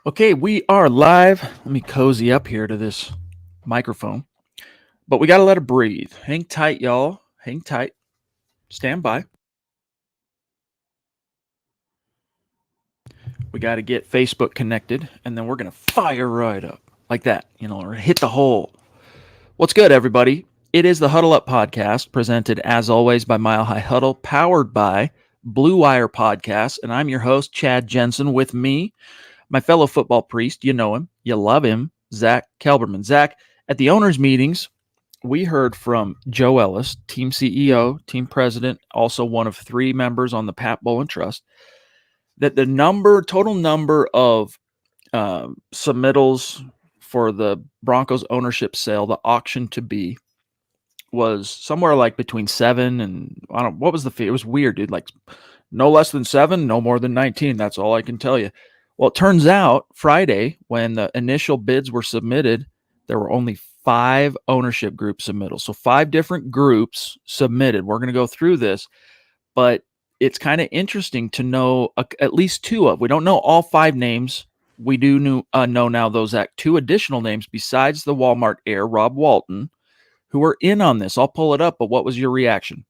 Okay, we are live. Let me cozy up here to this microphone. But we got to let it breathe. Hang tight, y'all. Hang tight. Stand by. We got to get Facebook connected, and then we're going to fire right up like that, or hit the hole. What's good, everybody? It is the Huddle Up Podcast, presented as always by Mile High Huddle, powered by Blue Wire Podcast. And I'm your host, Chad Jensen, with me, my fellow football priest. You know him, you love him, Zack Kelberman. Zack, at the owners' meetings, we heard from Joe Ellis, team CEO, team president, also one of three members on the Pat Bowlen Trust, that the total number of submittals for the Broncos ownership sale, the auction to be, was somewhere like between 7 and what was the fee? It was weird, dude. Like no less than 7, no more than 19. That's all I can tell you. Well, it turns out Friday, when the initial bids were submitted, there were only 5 ownership group submittals. So 5 different groups submitted. We're going to go through this, but it's kind of interesting to know at least 2 of. We don't know all 5 names. We do know now those 2 additional names besides the Walmart heir, Rob Walton, who are in on this. I'll pull it up, but what was your reaction?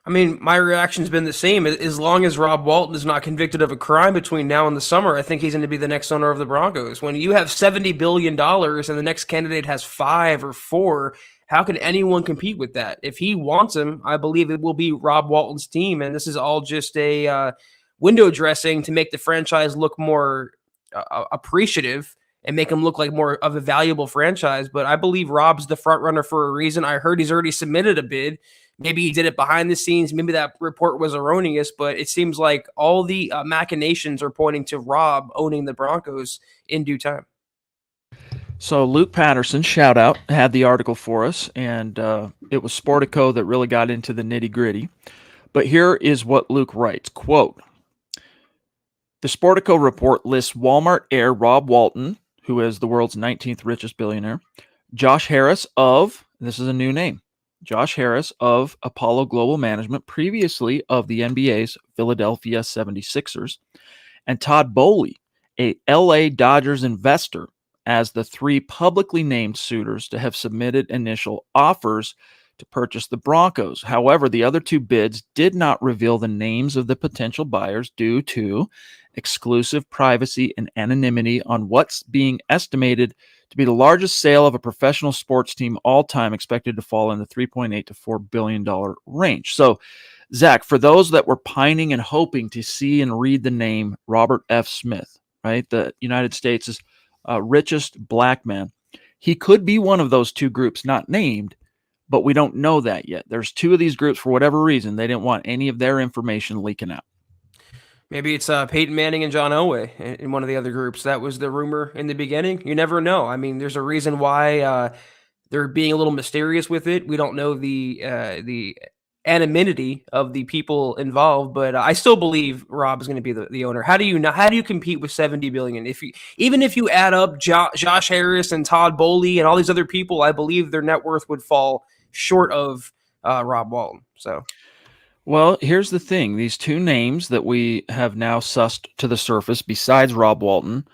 I mean, my reaction's been the same. As long as Rob Walton is not convicted of a crime between now and the summer, I think he's going to be the next owner of the Broncos. When you have $70 billion and the next candidate has 5 or 4, how can anyone compete with that? If he wants him, I believe it will be Rob Walton's team, and this is all just a window dressing to make the franchise look more appreciative and make him look like more of a valuable franchise. But I believe Rob's the front runner for a reason. I heard he's already submitted a bid. Maybe he did it behind the scenes. Maybe that report was erroneous, but it seems like all the machinations are pointing to Rob owning the Broncos in due time. So Luke Patterson, shout out, had the article for us, and it was Sportico that really got into the nitty-gritty. But here is what Luke writes, quote, "The Sportico report lists Walmart heir Rob Walton, who is the world's 19th richest billionaire, Josh Harris of," this is a new name, Josh Harris of Apollo Global Management, previously of the NBA's Philadelphia 76ers, and Todd Boehly, a LA Dodgers investor, as the 3 publicly named suitors to have submitted initial offers to purchase the Broncos. However, the other 2 bids did not reveal the names of the potential buyers due to exclusive privacy and anonymity on what's being estimated to be the largest sale of a professional sports team all time, expected to fall in the $3.8 to $4 billion range. So, Zack, for those that were pining and hoping to see and read the name Robert F. Smith, right, the United States' richest black man, he could be one of those 2 groups not named, but we don't know that yet. There's 2 of these groups, for whatever reason, they didn't want any of their information leaking out. Maybe it's Peyton Manning and John Elway in one of the other groups. That was the rumor in the beginning. You never know. I mean, there's a reason why they're being a little mysterious with it. We don't know the anonymity of the people involved, but I still believe Rob is going to be the owner. How do you compete with $70 billion? Even if you add up Josh Harris and Todd Boehly and all these other people, I believe their net worth would fall short of Rob Walton. So. Well, here's the thing. These 2 names that we have now sussed to the surface, besides Rob Walton,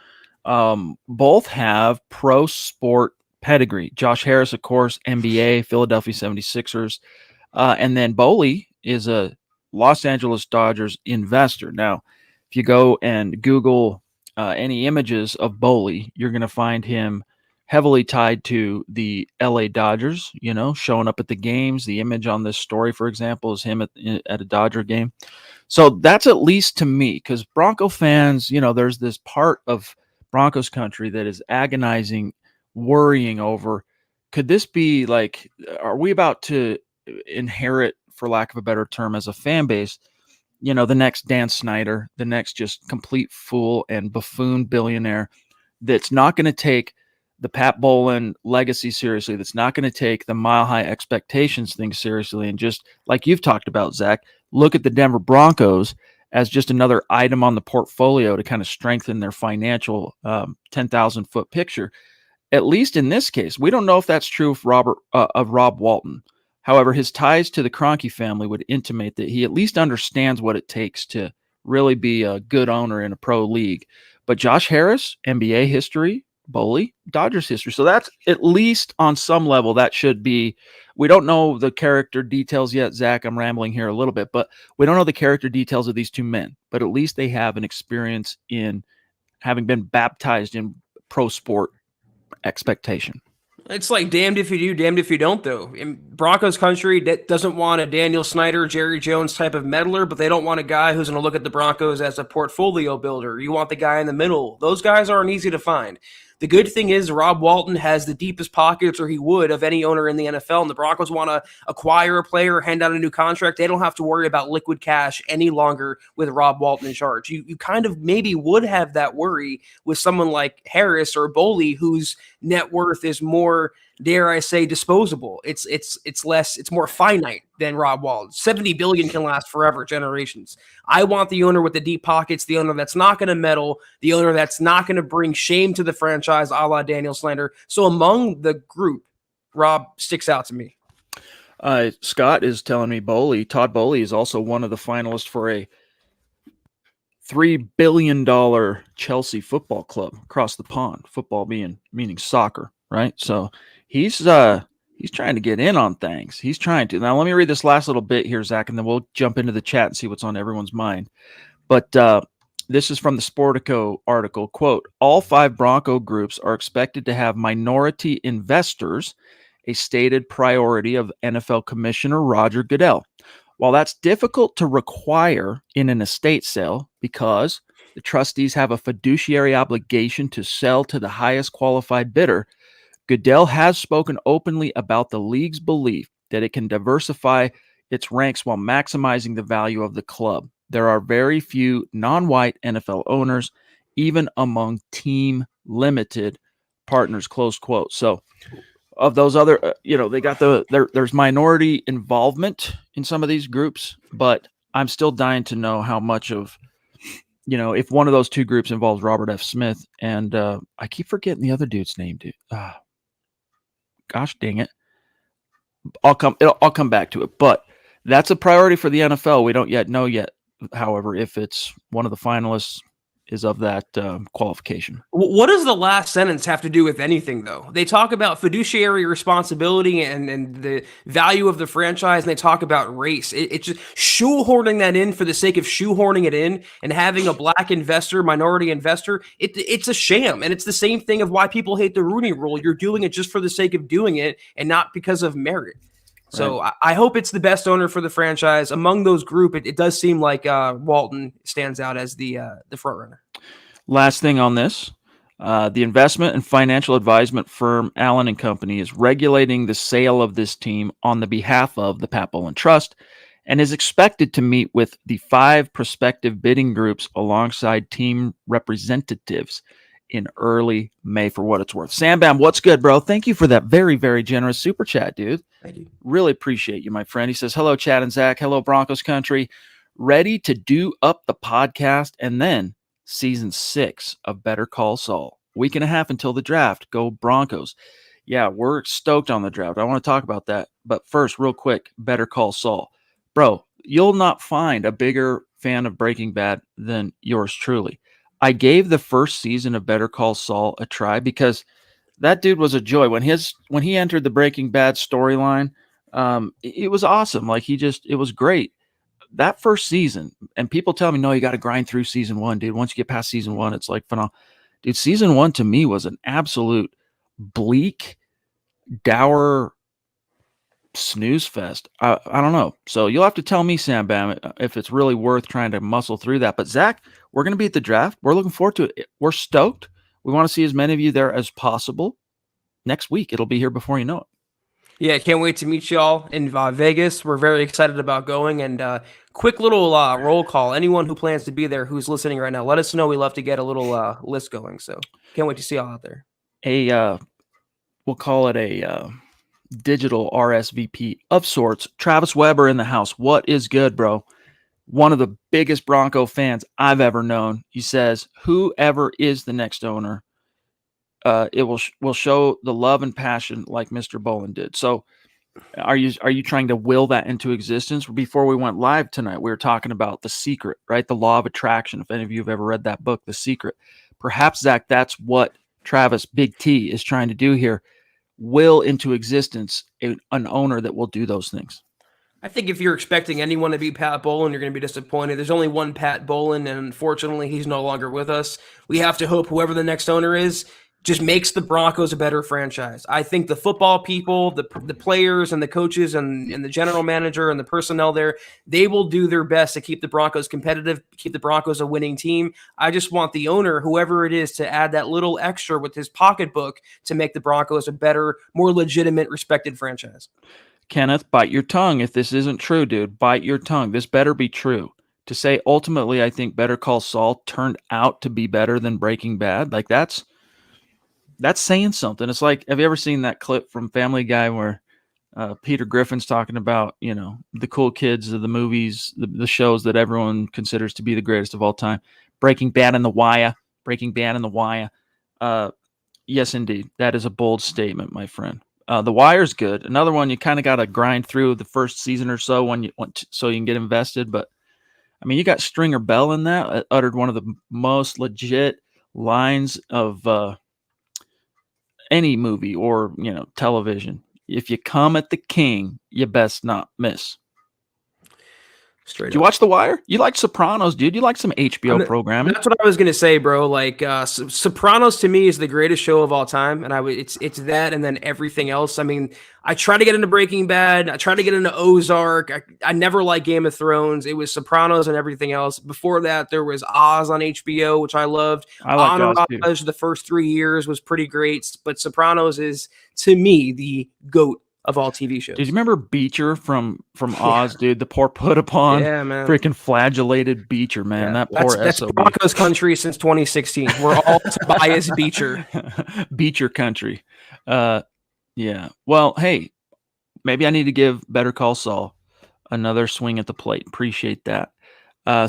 both have pro sport pedigree. Josh Harris, of course, NBA, Philadelphia 76ers. And then Boehly is a Los Angeles Dodgers investor. Now, if you go and Google any images of Boehly, you're going to find him heavily tied to the LA Dodgers, showing up at the games. The image on this story, for example, is him at a Dodger game. So that's at least to me, because Bronco fans, there's this part of Broncos country that is agonizing, worrying over, could this be like, are we about to inherit, for lack of a better term, as a fan base, the next Dan Snyder, the next just complete fool and buffoon billionaire that's not going to take the Pat Bowlen legacy seriously, that's not going to take the Mile High Expectations thing seriously, and just like you've talked about, Zack, look at the Denver Broncos as just another item on the portfolio to kind of strengthen their financial 10,000-foot picture. At least in this case, we don't know if that's true of Rob Walton. However, his ties to the Kroenke family would intimate that he at least understands what it takes to really be a good owner in a pro league. But Josh Harris, NBA history, Boley, Dodgers history. So that's at least on some level that should be. We don't know the character details yet, Zach. I'm rambling here a little bit, but we don't know the character details of these two men. But at least they have an experience in having been baptized in pro sport expectation. It's like damned if you do, damned if you don't, though. In Broncos country, that doesn't want a Daniel Snyder, Jerry Jones type of meddler, but they don't want a guy who's going to look at the Broncos as a portfolio builder. You want the guy in the middle. Those guys aren't easy to find. The good thing is Rob Walton has the deepest pockets, or he would, of any owner in the NFL. And the Broncos want to acquire a player, hand out a new contract. They don't have to worry about liquid cash any longer with Rob Walton in charge. You kind of maybe would have that worry with someone like Harris or Boley, whose net worth is more, dare I say, disposable. It's less, it's more finite than Rob Walton. 70 billion can last forever, generations. I want the owner with the deep pockets, the owner that's not going to meddle, the owner that's not going to bring shame to the franchise, a la Daniel Snyder. So among the group, Rob sticks out to me. Scott is telling me Todd Boley is also one of the finalists for a $3 billion Chelsea football club across the pond. Football meaning soccer, right? So he's trying to get in on things. He's trying to. Now let me read this last little bit here, Zach, and then we'll jump into the chat and see what's on everyone's mind. But this is from the Sportico article. Quote, all 5 Bronco groups are expected to have minority investors, a stated priority of NFL Commissioner Roger Goodell. While that's difficult to require in an estate sale because the trustees have a fiduciary obligation to sell to the highest qualified bidder, Goodell has spoken openly about the league's belief that it can diversify its ranks while maximizing the value of the club. There are very few non-white NFL owners, even among team-limited partners, close quote. So of those other, they got there's minority involvement in some of these groups, but I'm still dying to know how much of, if one of those two groups involves Robert F. Smith, and I keep forgetting the other dude's name, dude. Gosh dang it. I'll come back to it, but that's a priority for the NFL. We don't yet know, however, if it's one of the finalists is of that qualification. What does the last sentence have to do with anything, though? They talk about fiduciary responsibility and the value of the franchise, and they talk about race. It's just shoehorning that in for the sake of shoehorning it in and having a black investor, minority investor. It's a sham, and it's the same thing of why people hate the Rooney Rule. You're doing it just for the sake of doing it and not because of merit. So right. I hope it's the best owner for the franchise. Among those group, it does seem like Walton stands out as the front runner. Last thing on this, the investment and financial advisement firm Allen and Company is regulating the sale of this team on the behalf of the Pat Bowlen Trust and is expected to meet with the 5 prospective bidding groups alongside team representatives in early May for what it's worth. Sam Bam, what's good, bro? Thank you for that very, very generous super chat, dude. Thank you. Really appreciate you, my friend. He says, hello, Chad and Zach. Hello, Broncos country. Ready to do up the podcast and then season 6 of Better Call Saul. Week and a half until the draft. Go Broncos. Yeah, we're stoked on the draft. I want to talk about that. But first, real quick, Better Call Saul. Bro, you'll not find a bigger fan of Breaking Bad than yours truly. I gave the first season of Better Call Saul a try because that dude was a joy. When he entered the Breaking Bad storyline, it was awesome. Like it was great. That first season, and people tell me, no, you got to grind through season 1, dude. Once you get past season 1, it's like phenomenal. Dude, season 1 to me was an absolute bleak, dour snooze fest. I don't know. So you'll have to tell me, Sam Bam, if it's really worth trying to muscle through that. But Zach, we're going to be at the draft. We're looking forward to it. We're stoked. We want to see as many of you there as possible. Next week, it'll be here before you know it. Yeah, can't wait to meet y'all in Vegas. We're very excited about going. And quick little roll call. Anyone who plans to be there who's listening right now, let us know. We love to get a little list going. So can't wait to see y'all out there. We'll call it a digital RSVP of sorts. Travis Weber in the house. What is good, bro? One of the biggest Bronco fans I've ever known. He says, whoever is the next owner, it will show the love and passion like Mr. Bowlen did. So are you trying to will that into existence? Before we went live tonight, we were talking about The Secret, right? The law of attraction. If any of you have ever read that book, The Secret. perhaps, Zach, that's what Travis Big T is trying to do here. Will into existence an owner that will do those things. I think if you're expecting anyone to be Pat Bowlen, you're going to be disappointed. There's only one Pat Bowlen, and unfortunately, he's no longer with us. We have to hope whoever the next owner is just makes the Broncos a better franchise. I think the football people, the players and the coaches and the general manager and the personnel there, they will do their best to keep the Broncos competitive, keep the Broncos a winning team. I just want the owner, whoever it is, to add that little extra with his pocketbook to make the Broncos a better, more legitimate, respected franchise. Kenneth, bite your tongue if this isn't true, dude. Bite your tongue. This better be true. To say ultimately, I think Better Call Saul turned out to be better than Breaking Bad. Like that's saying something. It's like, have you ever seen that clip from Family Guy where Peter Griffin's talking about, the cool kids of the movies, the shows that everyone considers to be the greatest of all time? Breaking Bad and The Wire. Breaking Bad and The Wire. Yes, indeed. That is a bold statement, my friend. The Wire's good. Another one you kind of got to grind through the first season or so so you can get invested. But I mean, you got Stringer Bell in that, uttered one of the most legit lines of any movie or television. If you come at the king, you best not miss. Straight Did you watch The Wire? You like Sopranos, dude. You like some HBO programming. That's what I was gonna say, bro. Like Sopranos to me is the greatest show of all time, and it's that, and then everything else. I mean, I try to get into Breaking Bad. I try to get into Ozark. I never liked Game of Thrones. It was Sopranos and everything else. Before that, there was Oz on HBO, which I loved. I like Oz too. The first 3 years was pretty great, but Sopranos is to me the GOAT of all TV shows. Did you remember Beecher from Oz, dude? The poor put upon, freaking flagellated Beecher, man. Yeah, that poor that's SOB. Broncos country since 2016. We're all Tobias Beecher. Beecher country. Yeah. Well, hey, maybe I need to give Better Call Saul another swing at the plate. Appreciate that.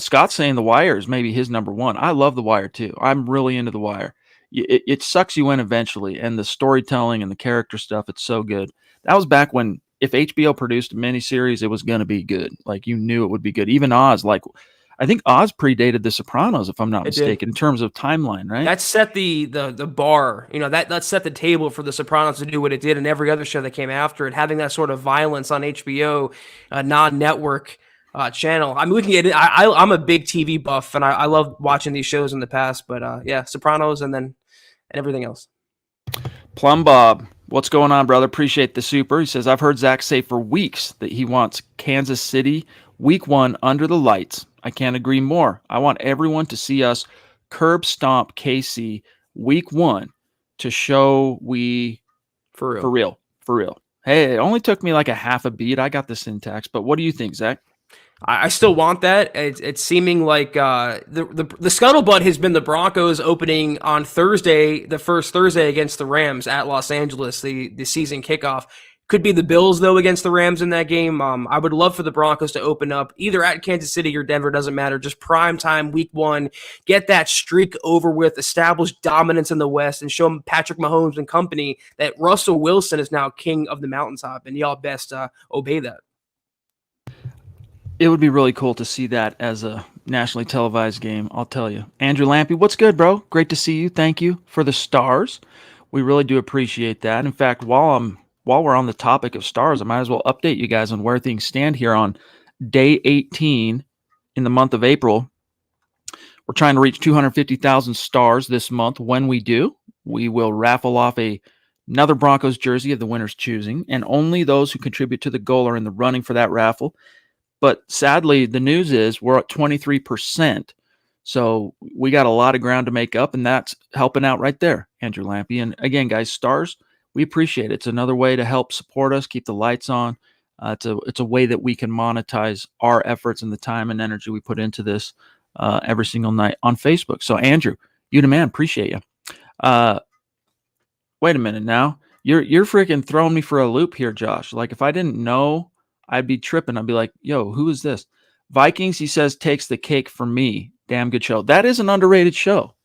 Scott's saying The Wire is maybe his number one. I love The Wire too. I'm really into The Wire. It sucks you in eventually, and the storytelling and the character stuff, it's so good. That was back when if HBO produced a miniseries, it was going to be good. Like you knew it would be good. Even Oz, I think Oz predated The Sopranos, if I'm not mistaken, in terms of timeline, right? That set the bar. That set the table for The Sopranos to do what it did and every other show that came after it. Having that sort of violence on HBO, non-network channel. I mean, we can get it. I'm a big TV buff, and I love watching these shows in the past. But yeah, Sopranos and everything else. Plum Bob, what's going on, brother? Appreciate the super. He says, I've heard Zach say for weeks that he wants Kansas City week 1 under the lights. I can't agree more. I want everyone to see us curb stomp KC week 1 to show we for real. Hey, it only took me like a half a beat. I got the syntax, but what do you think, Zach? I still want that. It's seeming like the scuttlebutt has been the Broncos opening on Thursday, the first Thursday against the Rams at Los Angeles, the season kickoff. Could be the Bills, though, against the Rams in that game. I would love for the Broncos to open up either at Kansas City or Denver, doesn't matter. Just prime time, week 1, get that streak over with, establish dominance in the West, and show Patrick Mahomes and company that Russell Wilson is now king of the mountaintop, and y'all best obey that. It would be really cool to see that as a nationally televised game, I'll tell you. Andrew Lampy, what's good, bro? Great to see you. Thank you for the stars. We really do appreciate that. In fact, while we're on the topic of stars, I might as well update you guys on where things stand here on day 18 in the month of April. We're trying to reach 250,000 stars this month. When we do, we will raffle off another Broncos jersey of the winner's choosing, and only those who contribute to the goal are in the running for that raffle. But sadly, the news is we're at 23%. So we got a lot of ground to make up, and that's helping out right there, Andrew Lampy. And again, guys, stars, we appreciate it. It's another way to help support us, keep the lights on. It's a way that we can monetize our efforts and the time and energy we put into this every single night on Facebook. So Andrew, you the man, appreciate you. Wait a minute now. You're freaking throwing me for a loop here, Josh. Like if I didn't know, I'd be tripping. I'd be like, yo, who is this? Vikings, he says, takes the cake for me. Damn good show. That is an underrated show.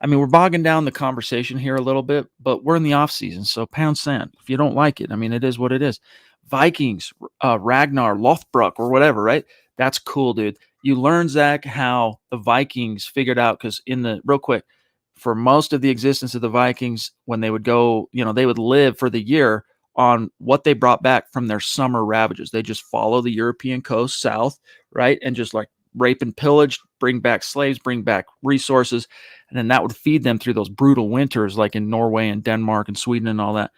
I mean, we're bogging down the conversation here a little bit, but we're in the off season. So pound sand. If you don't like it, I mean, it is what it is. Vikings, Ragnar, Lothbrok, or whatever, right? That's cool, dude. You learn, Zach, how the Vikings figured out, because real quick, for most of the existence of the Vikings, when they would go, they would live for the year on what they brought back from their summer ravages. They just follow the European coast south, right? And just like rape and pillage, bring back slaves, bring back resources. And then that would feed them through those brutal winters, like in Norway and Denmark and Sweden and all that.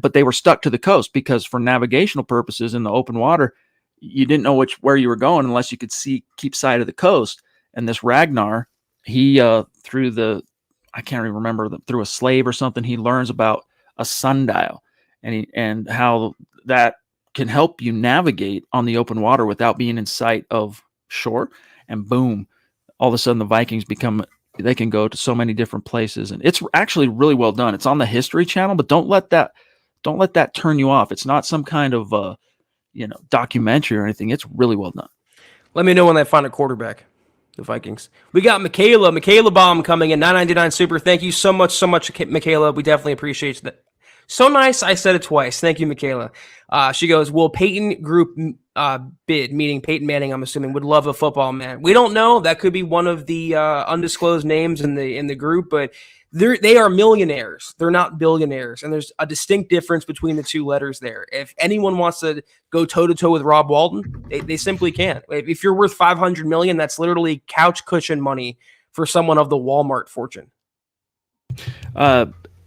But they were stuck to the coast because for navigational purposes in the open water, you didn't know where you were going unless you could keep sight of the coast. And this Ragnar, he I can't even remember, through a slave or something, he learns about a sundial and how that can help you navigate on the open water without being in sight of shore. And boom, all of a sudden the Vikings they can go to so many different places. And it's actually really well done. It's on the History Channel, but don't let that turn you off. It's not some kind of documentary or anything. It's really well done. Let me know when they find a quarterback, the Vikings. We got Michaela Baum coming in, $9.99 super. Thank you so much, Michaela. We definitely appreciate that. So nice, I said it twice. Thank you, Michaela. She goes, will Peyton Group bid, meaning Peyton Manning, I'm assuming, would love a football man? We don't know. That could be one of the undisclosed names in the group, but they are millionaires. They're not billionaires, and there's a distinct difference between the two letters there. If anyone wants to go toe-to-toe with Rob Walton, they simply can't. If you're worth $500 million, that's literally couch cushion money for someone of the Walmart fortune.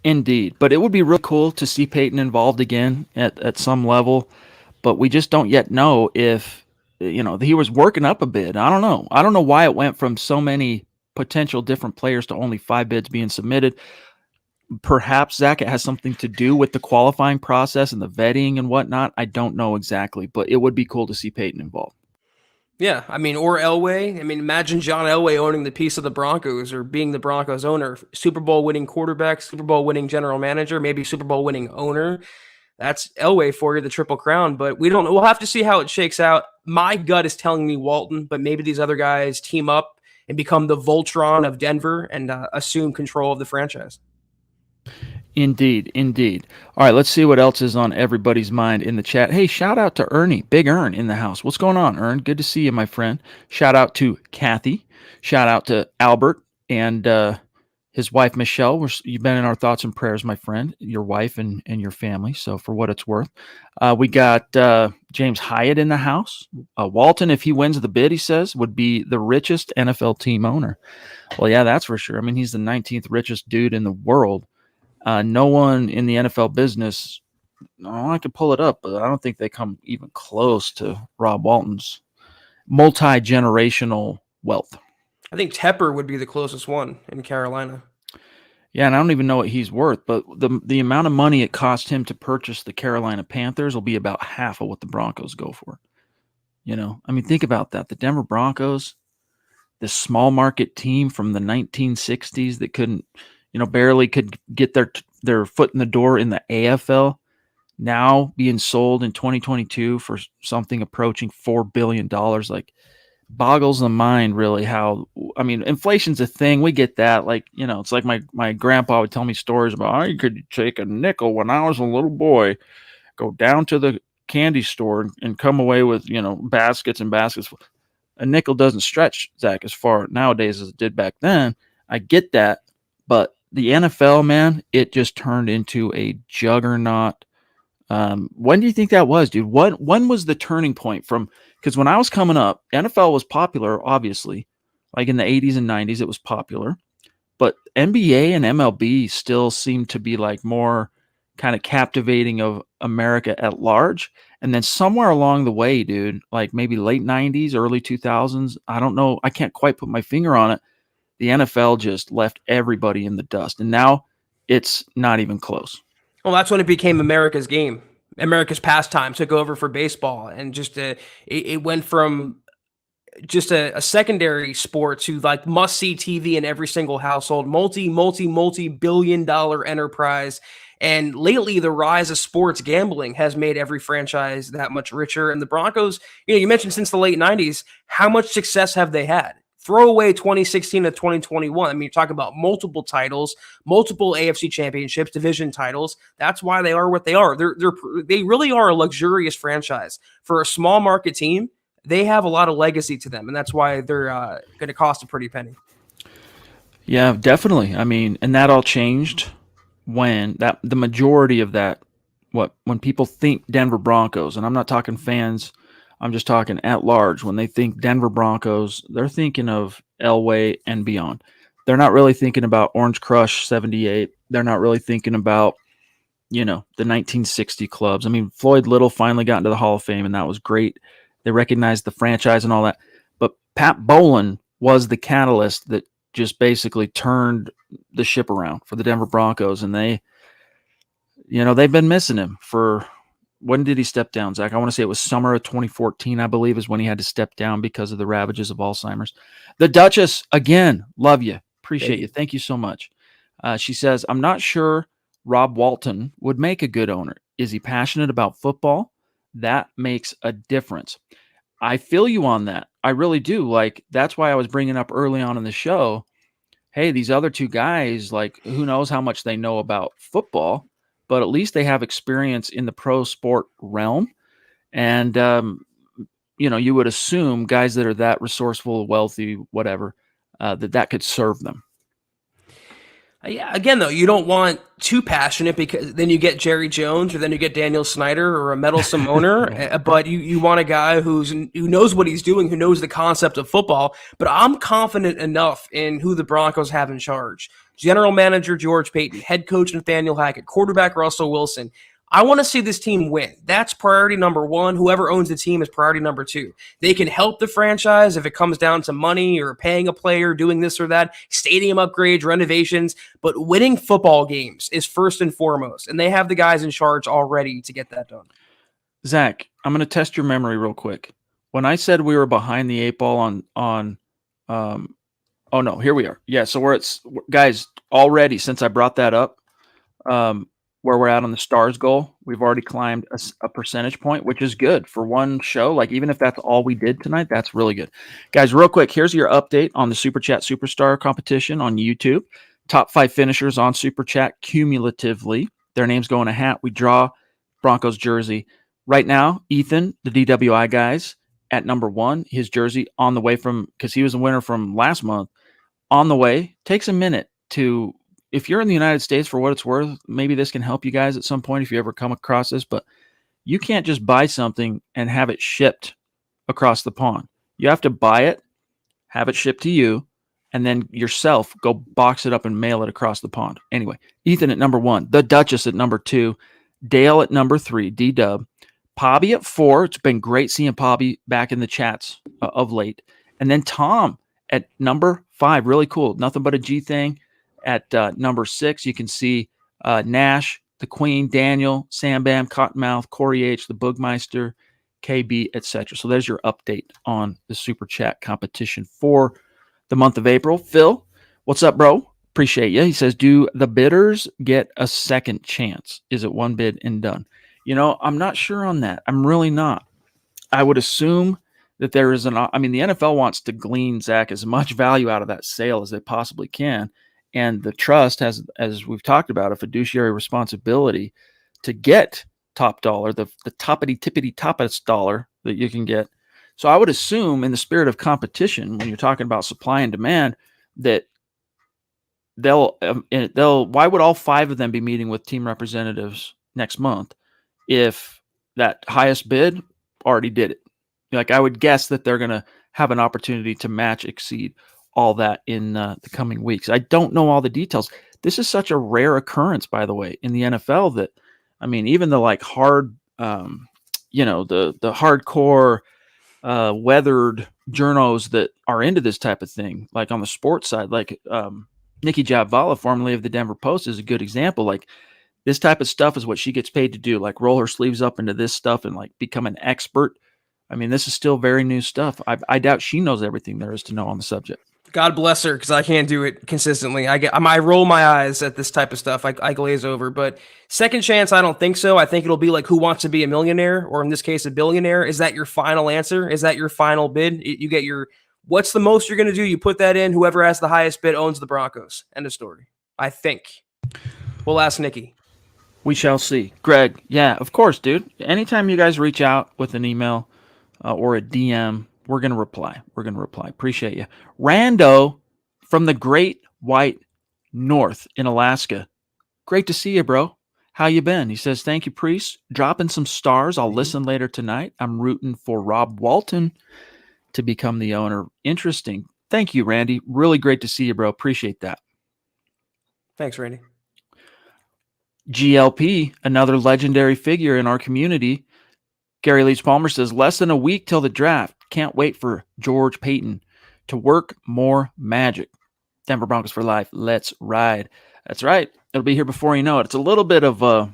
Indeed. But it would be real cool to see Peyton involved again at some level. But we just don't yet know if, he was working up a bid. I don't know. I don't know why it went from so many potential different players to only 5 bids being submitted. Perhaps, Zach, it has something to do with the qualifying process and the vetting and whatnot. I don't know exactly, but it would be cool to see Peyton involved. Yeah, or Elway. Imagine John Elway owning the piece of the Broncos or being the Broncos owner. Super Bowl winning quarterback, Super Bowl winning general manager, maybe Super Bowl winning owner. That's Elway for you, the Triple Crown. But we don't know. We'll have to see how it shakes out. My gut is telling me Walton, but maybe these other guys team up and become the Voltron of Denver and assume control of the franchise. Indeed. All right, let's see what else is on everybody's mind in the chat. Hey, shout out to Ernie, Big Ern in the house. What's going on, Ern? Good to see you, my friend. Shout out to Kathy. Shout out to Albert and his wife, Michelle. You've been in our thoughts and prayers, my friend, your wife and your family. So for what it's worth, we got James Hyatt in the house. Walton, if he wins the bid, he says, would be the richest NFL team owner. Well, yeah, that's for sure. He's the 19th richest dude in the world. No one in the NFL business, I could pull it up, but I don't think they come even close to Rob Walton's multi-generational wealth. I think Tepper would be the closest one in Carolina. Yeah, and I don't even know what he's worth, but the amount of money it cost him to purchase the Carolina Panthers will be about half of what the Broncos go for. Think about that. The Denver Broncos, this small market team from the 1960s that couldn't, barely could get their foot in the door in the AFL, now being sold in 2022 for something approaching $4 billion. Like, boggles the mind, really, how, inflation's a thing. We get that. It's like my grandpa would tell me stories about how you could take a nickel when I was a little boy, go down to the candy store and come away with, baskets and baskets. A nickel doesn't stretch, Zach, as far nowadays as it did back then. I get that. But the NFL, man, it just turned into a juggernaut. When do you think that was, dude? When was the turning point from? Because when I was coming up, NFL was popular, obviously. Like in the 80s and 90s, it was popular. But NBA and MLB still seemed to be like more kind of captivating of America at large. And then somewhere along the way, dude, like maybe late 90s, early 2000s, I don't know. I can't quite put my finger on it. The NFL just left everybody in the dust. And now it's not even close. Well, that's when it became America's game. America's pastime took over for baseball. And just it went from just a secondary sport to like must-see TV in every single household, multi-billion-dollar enterprise. And lately, the rise of sports gambling has made every franchise that much richer. And the Broncos, you mentioned since the late 90s, how much success have they had? Throw away 2016 to 2021. You're talking about multiple titles, multiple AFC championships, division titles. That's why they are what they are. They really are a luxurious franchise. For a small market team, they have a lot of legacy to them, and that's why they're going to cost a pretty penny. Yeah, definitely. I mean, and that all changed when the majority of that, when people think Denver Broncos, and I'm not talking fans, I'm just talking at large. When they think Denver Broncos, they're thinking of Elway and beyond. They're not really thinking about Orange Crush 78. They're not really thinking about, the 1960 clubs. I mean, Floyd Little finally got into the Hall of Fame, and that was great. They recognized the franchise and all that. But Pat Bowlen was the catalyst that just basically turned the ship around for the Denver Broncos, and they've been missing him for. When did he step down, Zach? I want to say it was summer of 2014, I believe, is when he had to step down because of the ravages of Alzheimer's. The Duchess, again, love you. Appreciate you. Thank you so much. She says, I'm not sure Rob Walton would make a good owner. Is he passionate about football? That makes a difference. I feel you on that. I really do. Like, that's why I was bringing up early on in the show, hey, these other two guys, like, who knows how much they know about football, but at least they have experience in the pro sport realm. And, you would assume guys that are that resourceful, wealthy, whatever, that could serve them. Yeah, again, though, you don't want too passionate because then you get Jerry Jones or then you get Daniel Snyder or a meddlesome owner. Right. But you want a guy who knows what he's doing, who knows the concept of football. But I'm confident enough in who the Broncos have in charge. General manager George Paton, head coach Nathaniel Hackett, quarterback Russell Wilson. I want to see this team win. That's priority number one. Whoever owns the team is priority number two. They can help the franchise if it comes down to money or paying a player, doing this or that, stadium upgrades, renovations, but winning football games is first and foremost, and they have the guys in charge already to get that done. Zach, I'm going to test your memory real quick. When I said we were behind the eight ball on oh no, here we are. Yeah, so guys, already since I brought that up, where we're at on the stars goal, we've already climbed a percentage point, which is good for one show. Like, even if that's all we did tonight, that's really good. Guys, real quick, here's your update on the Super Chat Superstar competition on YouTube. Top 5 finishers on Super Chat cumulatively. Their names go in a hat. We draw Broncos jersey. Right now, Ethan, the DWI guys, at number 1, his jersey on the way because he was a winner from last month, on the way. Takes a minute to, if you're in the United States, for what it's worth, maybe this can help you guys at some point if you ever come across this, but you can't just buy something and have it shipped across the pond. You have to buy it, have it shipped to you, and then yourself go box it up and mail it across the pond. Anyway, Ethan at number 1, the Duchess at number 2, Dale at number 3, D-Dub, Pobby at 4. It's been great seeing Pobby back in the chats of late. And then Tom at number 5, really cool. Nothing but a G thing. At number 6, you can see Nash, the Queen, Daniel, Sam Bam, Cottonmouth, Corey H., the Boogmeister, KB, etc. So there's your update on the Super Chat competition for the month of April. Phil, what's up, bro? Appreciate you. He says, do the bidders get a second chance? Is it one bid and done? I'm not sure on that. I'm really not. I would assume that there is the NFL wants to glean, Zach, as much value out of that sale as they possibly can. And the trust has, as we've talked about, a fiduciary responsibility to get top dollar, the toppity-tippity-toppest dollar that you can get. So I would assume, in the spirit of competition, when you're talking about supply and demand, that they'll why would all 5 of them be meeting with team representatives next month if that highest bid already did it? Like, I would guess that they're going to have an opportunity to match, exceed all that in the coming weeks. I don't know all the details. This is such a rare occurrence, by the way, in the NFL that, even the hard, the hardcore, weathered journos that are into this type of thing, like on the sports side, like Nikki Jabvala, formerly of the Denver Post, is a good example. Like, this type of stuff is what she gets paid to do, like roll her sleeves up into this stuff and become an expert. This is still very new stuff. I doubt she knows everything there is to know on the subject. God bless her, because I can't do it consistently. I roll my eyes at this type of stuff. I glaze over. But second chance, I don't think so. I think it'll be like Who Wants to Be a Millionaire, or in this case, a billionaire. Is that your final answer? Is that your final bid? You get what's the most you're going to do? You put that in. Whoever has the highest bid owns the Broncos. End of story. I think. We'll ask Nikki. We shall see. Greg, yeah, of course, dude. Anytime you guys reach out with an email or a DM, we're going to reply. Appreciate you. Rando from the great White North in Alaska. Great to see you, bro. How you been? He says, thank you, Priest. Dropping some stars. I'll listen later tonight. I'm rooting for Rob Walton to become the owner. Interesting. Thank you, Randy. Really great to see you, bro. Appreciate that. Thanks, Randy. GLP, another legendary figure in our community. Gary Leach Palmer says, less than a week till the draft. Can't wait for George Payton to work more magic. Denver Broncos for life. Let's ride. That's right. It'll be here before you know it. It's a little bit of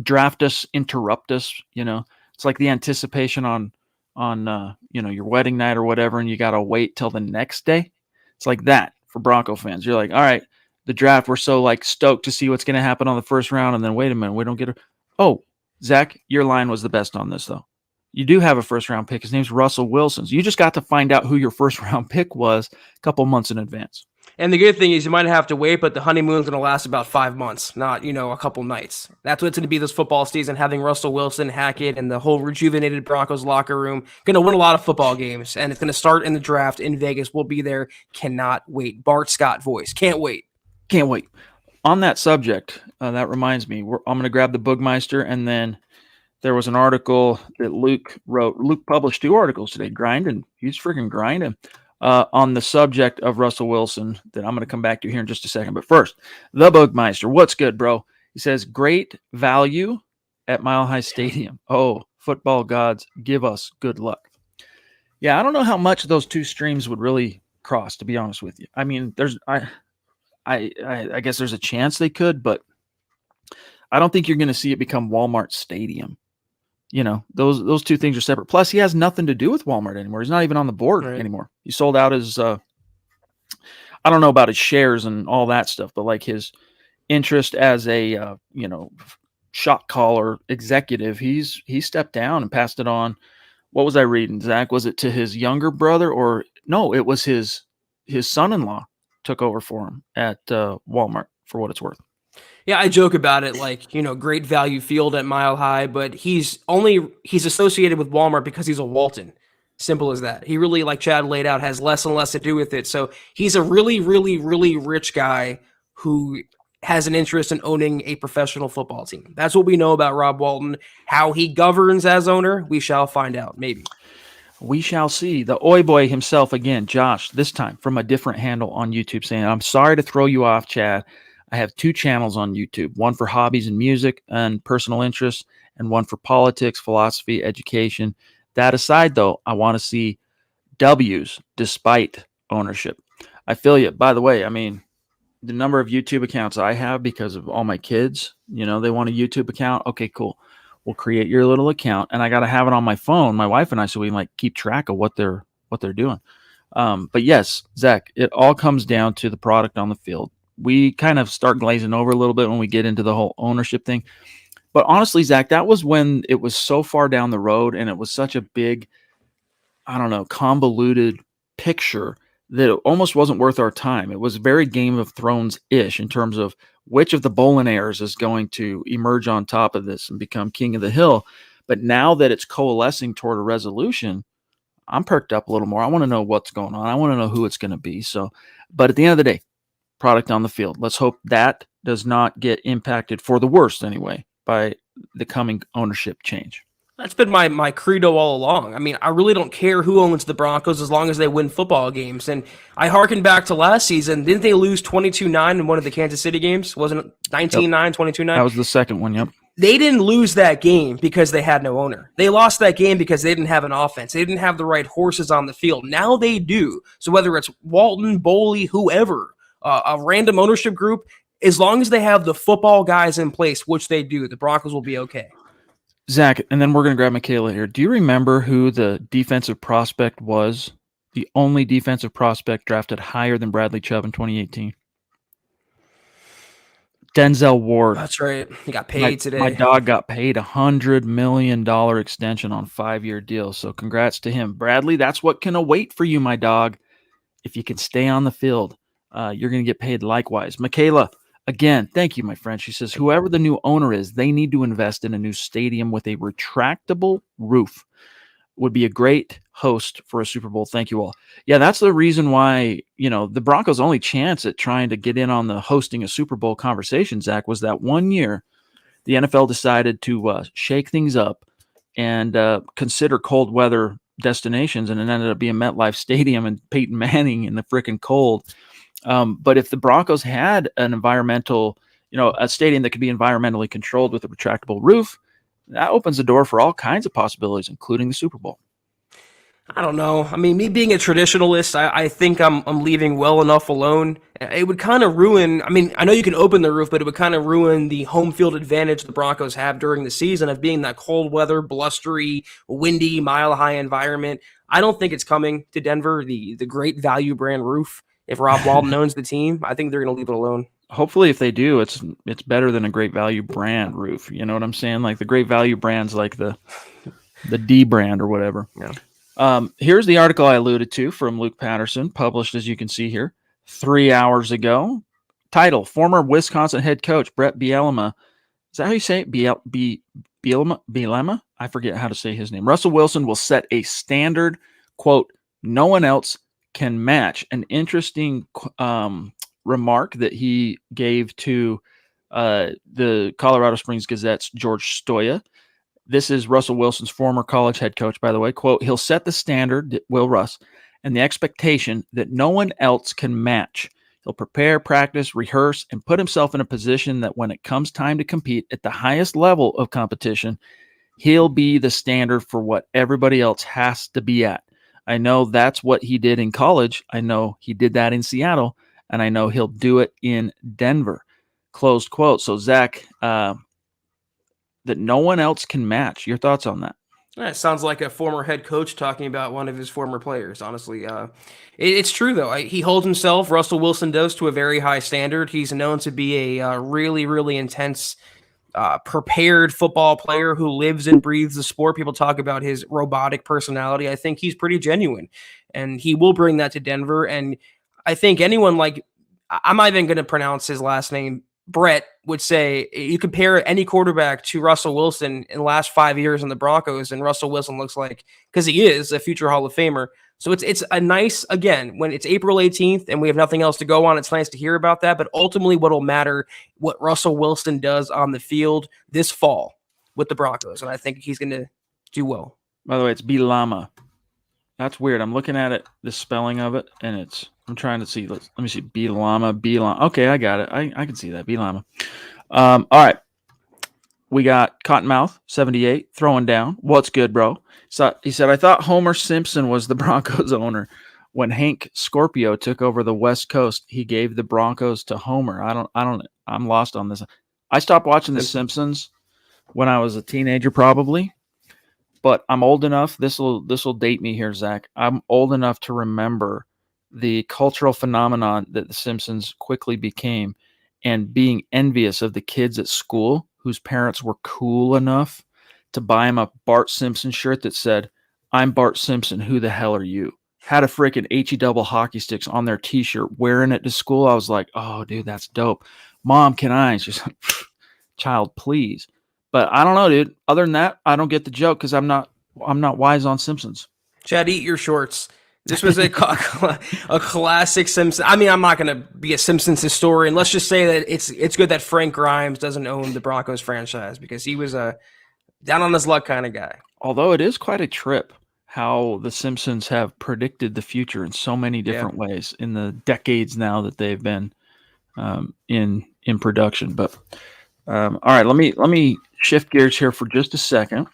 draft us, interrupt us. It's like the anticipation on your wedding night or whatever, and you got to wait till the next day. It's like that for Bronco fans. You're like, all right, the draft, we're so like stoked to see what's going to happen on the first round, and then wait a minute, we don't get it. Oh, Zach, your line was the best on this though. You do have a first round pick. His name's Russell Wilson. So you just got to find out who your first round pick was a couple months in advance. And the good thing is you might have to wait, but the honeymoon's going to last about 5 months, not, a couple nights. That's what it's going to be this football season, having Russell Wilson, Hackett, and the whole rejuvenated Broncos locker room. Going to win a lot of football games, and it's going to start in the draft in Vegas. We'll be there. Cannot wait. Bart Scott voice. Can't wait. Can't wait. On that subject, that reminds me, I'm going to grab the Boogmeister, and then there was an article that Luke wrote. Luke published 2 articles today, grinding. He's freaking grinding. On the subject of Russell Wilson that I'm going to come back to here in just a second. But first, the Boogmeister. What's good, bro? He says, great value at Mile High Stadium. Oh, football gods, give us good luck. Yeah, I don't know how much those 2 streams would really cross, to be honest with you. I mean, I guess there's a chance they could, but I don't think you're going to see it become Walmart Stadium. Those 2 things are separate. Plus, he has nothing to do with Walmart anymore. He's not even on the board anymore. He sold out his, I don't know about his shares and all that stuff, but like his interest as a, shot caller executive, he stepped down and passed it on. What was I reading, Zach? Was it to his younger brother or no, it was his son-in-law took over for him at Walmart for what it's worth. Yeah, I joke about it like, great value field at Mile High, but he's associated with Walmart because he's a Walton. Simple as that. He really, like Chad laid out, has less and less to do with it. So he's a really, really, really rich guy who has an interest in owning a professional football team. That's what we know about Rob Walton. How he governs as owner, we shall find out, maybe. We shall see. The Oi Boy himself again, Josh, this time from a different handle on YouTube, saying, I'm sorry to throw you off, Chad. I have 2 channels on YouTube, one for hobbies and music and personal interests, and one for politics, philosophy, education. That aside, though, I want to see W's despite ownership. I feel you. By the way, I mean, the number of YouTube accounts I have because of all my kids, they want a YouTube account. Okay, cool. We'll create your little account, and I got to have it on my phone, my wife and I, so we can keep track of what they're doing. But yes, Zach, it all comes down to the product on the field. We kind of start glazing over a little bit when we get into the whole ownership thing. But honestly, Zach, that was when it was so far down the road and it was such a big, convoluted picture that it almost wasn't worth our time. It was very Game of Thrones-ish in terms of which of the Bolainaires is going to emerge on top of this and become king of the hill. But now that it's coalescing toward a resolution, I'm perked up a little more. I want to know what's going on. I want to know who it's going to be. So, but at the end of the day, product on the field. Let's hope that does not get impacted for the worst anyway by the coming ownership change. That's been my credo all along. I mean, I really don't care who owns the Broncos as long as they win football games. And I hearken back to last season. Didn't they lose 22-9 in one of the Kansas City games? Wasn't it 19-9, 22-9? That was the second one, yep. They didn't lose that game because they had no owner. They lost that game because they didn't have an offense. They didn't have the right horses on the field. Now they do. So whether it's Walton, Boley, whoever, a random ownership group, as long as they have the football guys in place, which they do, the Broncos will be okay. Zach, and then we're going to grab Michaela here. Do you remember who the defensive prospect was? The only defensive prospect drafted higher than Bradley Chubb in 2018? Denzel Ward. That's right. He got paid today. My dog got paid $100 million extension on 5-year deal. So congrats to him. Bradley, that's what can await for you, my dog. If you can stay on the field, you're going to get paid likewise. Michaela, again, thank you, my friend. She says, whoever the new owner is, they need to invest in a new stadium with a retractable roof. would be a great host for a Super Bowl. Thank you all. Yeah, that's the reason why, the Broncos' only chance at trying to get in on the hosting a Super Bowl conversation, Zach, was that one year the NFL decided to shake things up and consider cold weather destinations, and it ended up being MetLife Stadium and Peyton Manning in the freaking cold. But if the Broncos had an environmental, a stadium that could be environmentally controlled with a retractable roof, that opens the door for all kinds of possibilities, including the Super Bowl. I don't know. I mean, me being a traditionalist, I think I'm leaving well enough alone. It would kind of ruin. I mean, I know you can open the roof, but it would kind of ruin the home field advantage the Broncos have during the season of being that cold weather, blustery, windy, mile high environment. I don't think it's coming to Denver. The great value brand roof. If Rob Walton owns the team, I think they're going to leave it alone. Hopefully, if they do, it's better than a great value brand roof. You know what I'm saying? Like the great value brands, like the D brand or whatever. Yeah. Here's the article I alluded to from Luke Patterson, published, as you can see here, 3 hours ago. Title: Former Wisconsin head coach Brett Bielema. Is that how you say it? Bielema? I forget how to say his name. Russell Wilson will set a standard, quote, no one else can match. An interesting remark that he gave to the Colorado Springs Gazette's George Stoya. This is Russell Wilson's former college head coach, by the way. Quote, he'll set the standard, Will Russ, and the expectation that no one else can match. He'll prepare, practice, rehearse, and put himself in a position that when it comes time to compete at the highest level of competition, he'll be the standard for what everybody else has to be at. I know that's what he did in college. I know he did that in Seattle, and I know he'll do it in Denver. Closed quote. So, Zach, that no one else can match. Your thoughts on that? It sounds like a former head coach talking about one of his former players, honestly. It's true, though. He holds himself, Russell Wilson does, to a very high standard. He's known to be a really, really intense, prepared football player who lives and breathes the sport. People talk about his robotic personality. I think he's pretty genuine, and he will bring that to Denver. And I think anyone like, I'm not even going to pronounce his last name, Brett, would say you compare any quarterback to Russell Wilson in the last 5 years in the Broncos, and Russell Wilson looks like, because he is a future Hall of Famer. So it's a nice, again, when it's April 18th and we have nothing else to go on, it's nice to hear about that. But ultimately what will matter, what Russell Wilson does on the field this fall with the Broncos. And I think he's going to do well. By the way, it's Bielema. That's weird. I'm looking at it, the spelling of it, and I'm trying to see. Let me see. Bielema. Okay, I got it. I can see that. Bielema. All right. We got Cottonmouth, 78, throwing down. What's good, bro? So he said, I thought Homer Simpson was the Broncos owner. When Hank Scorpio took over the West Coast, he gave the Broncos to Homer. I'm lost on this. I stopped watching The Simpsons when I was a teenager, probably. But I'm old enough. This will date me here, Zach. I'm old enough to remember the cultural phenomenon that The Simpsons quickly became, and being envious of the kids at school whose parents were cool enough to buy him a Bart Simpson shirt that said, I'm Bart Simpson. Who the hell are you? Had a freaking HE double hockey sticks on their t-shirt, wearing it to school. I was like, oh, dude, that's dope. Mom, can I? And she's like, child, please. But I don't know, dude. Other than that, I don't get the joke because I'm not wise on Simpsons. Chad, eat your shorts. This was a classic Simpsons. I mean, I'm not going to be a Simpsons historian. Let's just say that it's good that Frank Grimes doesn't own the Broncos franchise, because he was a down on his luck kind of guy. Although it is quite a trip how the Simpsons have predicted the future in so many different ways in the decades now that they've been in production. But all right, let me shift gears here for just a second.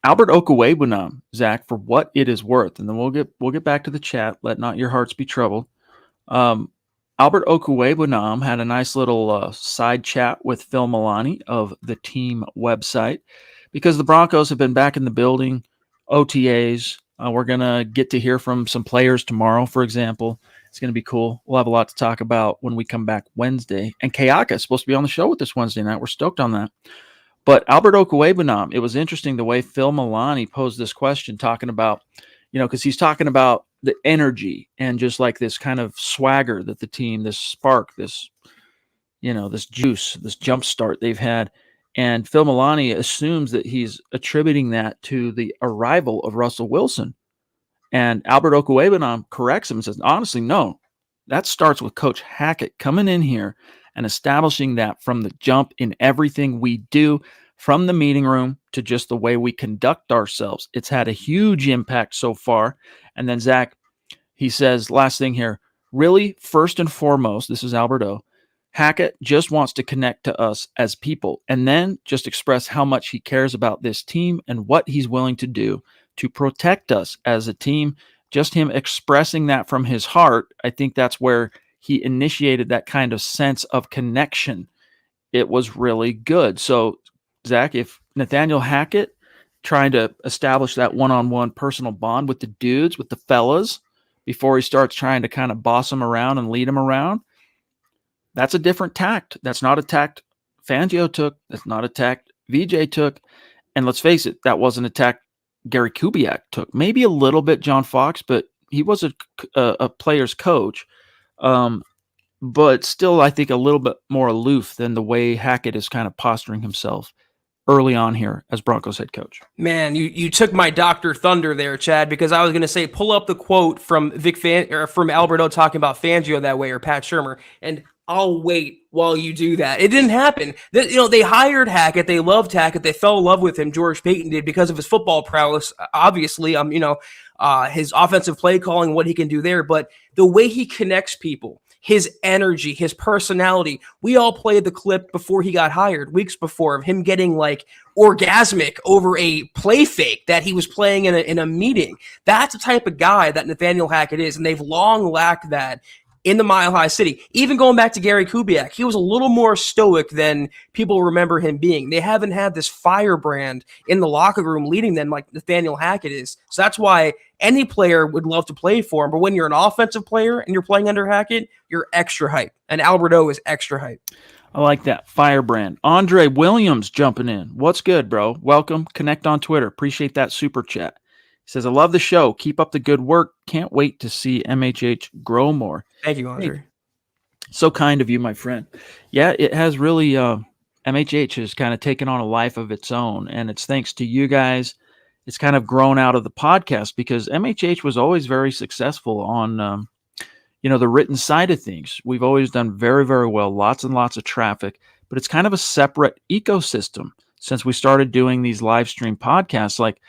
Albert Okwuegbunam, Zach, for what it is worth, and then we'll get back to the chat. Let not your hearts be troubled. Albert Okwuegbunam had a nice little side chat with Phil Milani of the team website, because the Broncos have been back in the building, OTAs. We're going to get to hear from some players tomorrow, for example. It's going to be cool. We'll have a lot to talk about when we come back Wednesday. And Kayaka is supposed to be on the show with us Wednesday night. We're stoked on that. But Albert Okwuegbunam, it was interesting the way Phil Milani posed this question, talking about, because he's talking about the energy and just like this kind of swagger that the team, this spark, this, this juice, this jump start they've had. And Phil Milani assumes that he's attributing that to the arrival of Russell Wilson. And Albert Okwuegbunam corrects him and says, honestly, no, that starts with Coach Hackett coming in here and establishing that from the jump in everything we do, from the meeting room to just the way we conduct ourselves. It's had a huge impact so far. And then Zach, he says, last thing here, really, first and foremost, this is Albert O. Hackett just wants to connect to us as people and then just express how much he cares about this team and what he's willing to do to protect us as a team. Just him expressing that from his heart, I think that's where he initiated that kind of sense of connection. It was really good. So, Zach, if Nathaniel Hackett trying to establish that one-on-one personal bond with the dudes, with the fellas, before he starts trying to kind of boss them around and lead them around, that's a different tact. That's not a tact Fangio took. That's not a tact VJ took. And let's face it, that wasn't a tact Gary Kubiak took. Maybe a little bit John Fox, but he was a player's coach. But still, I think a little bit more aloof than the way Hackett is kind of posturing himself early on here as Broncos head coach. Man, you took my Dr. Thunder there, Chad, because I was going to say, pull up the quote from from Alberto talking about Fangio that way, or Pat Shurmur, and I'll wait while you do that. It didn't happen. They hired Hackett. They loved Hackett. They fell in love with him. George Payton did, because of his football prowess, obviously. His offensive play calling, what he can do there, but the way he connects people, his energy, his personality. We all played the clip before he got hired, weeks before, of him getting like orgasmic over a play fake that he was playing in a meeting. That's the type of guy that Nathaniel Hackett is, and they've long lacked that in the Mile High City. Even going back to Gary Kubiak, he was a little more stoic than people remember him being. They haven't had this firebrand in the locker room leading them like Nathaniel Hackett is. So that's why any player would love to play for him. But when you're an offensive player and you're playing under Hackett, you're extra hype. And Alberto is extra hype. I like that. Firebrand. Andre Williams jumping in. What's good, bro? Welcome. Connect on Twitter. Appreciate that super chat. He says, I love the show. Keep up the good work. Can't wait to see MHH grow more. Thank you, Andre. Hey, so kind of you, my friend. Yeah, it has really, MHH has kind of taken on a life of its own, and it's thanks to you guys. It's kind of grown out of the podcast, because MHH was always very successful on, the written side of things. We've always done very, very well, lots and lots of traffic, but it's kind of a separate ecosystem since we started doing these live stream podcasts. Like,